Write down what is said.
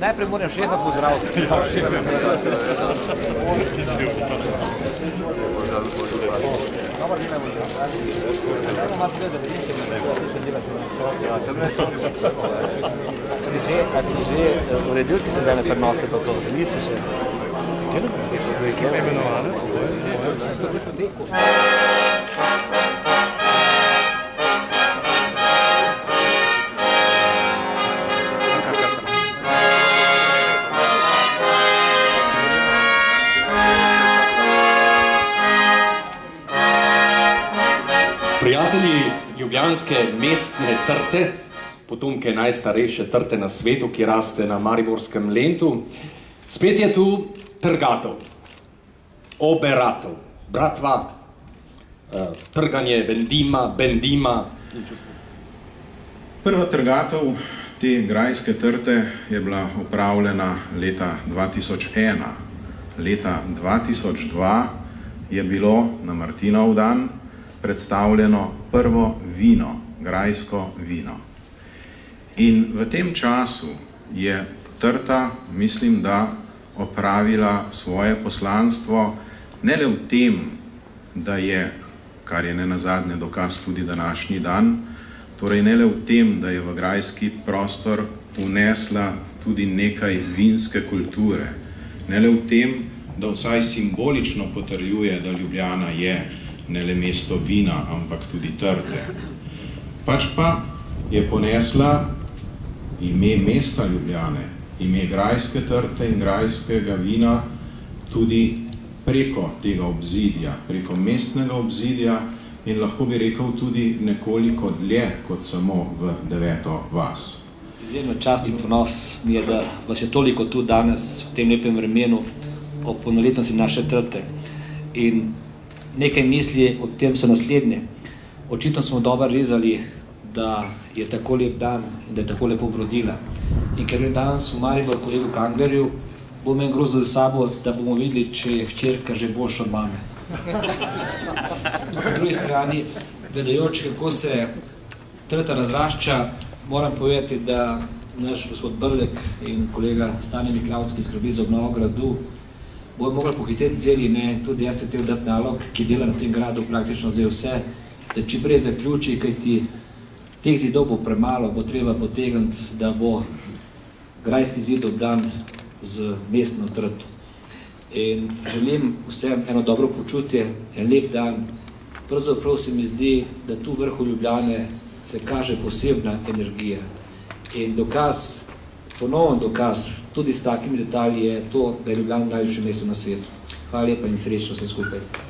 Najprej moram šefa pozdraviti. A si že uredil, ki se zdaj ne prenose to? Nisi že? Kje je imenovalec? Sem stopiš v teku. Prijatelji ljubljanske mestne trte, potomke najstarejše trte na svetu, ki raste na Mariborskem Lentu, spet je tu trgatov, oberatov, bratva, trganje bendima. Prva trgatov te grajske trte je bila opravljena leta 2001. Leta 2002 je bilo na Martinov dan predstavljeno prvo vino, grajsko vino. In v tem času je trta, mislim, da opravila svoje poslanstvo ne le v tem, da je, kar je nenazadnje dokaz tudi današnji dan, torej ne le v tem, da je v grajski prostor vnesla tudi nekaj vinske kulture, ne le v tem, da vsaj simbolično potrjuje, da Ljubljana je ne le mesto vina, ampak tudi trte. Pač pa je ponesla ime mesta Ljubljane, ime grajske trte in grajskega vina tudi preko tega obzidja, preko mestnega obzidja in lahko bi rekel tudi nekoliko dlje kot samo v 9. vas. Izjemno čast in ponos mi je, da vas je toliko tu danes v tem lepem vremenu o polnoletnosti naše trte. In nekaj misli o tem so naslednje. Očitno smo dobro rezali, da je tako lep dan in da je tako lepo obrodila. In ker je danes v Maribor kolegu Kanglerju, bo imel grozo za sabo, da bomo videli, če je hčerka že boljša od mame. Po drugi strani, gledajoč, kako se trta razrašča, moram povedati, da naš gospod Brlek in kolega Stane Miklavski skrbi za obnovo gradu, bojo mogli pohiteti z deli, ne, tudi jaz se hotel dati nalog, ki dela na tem gradu praktično zdaj vse, da čim prej zaključi, kajti teh zidov bo premalo, bo treba potegniti, da bo grajski zid obdan z mestno trto. In želim vsem eno dobro počutje, en lep dan. Pravzaprav se mi zdi, da tu v vrhu Ljubljane se kaže posebna energija. In dokaz, ponoven dokaz, tudi s takimi detalji je to, da je Ljubljana najljubše mesto na svetu. Hvala lepa in srečno vse skupaj.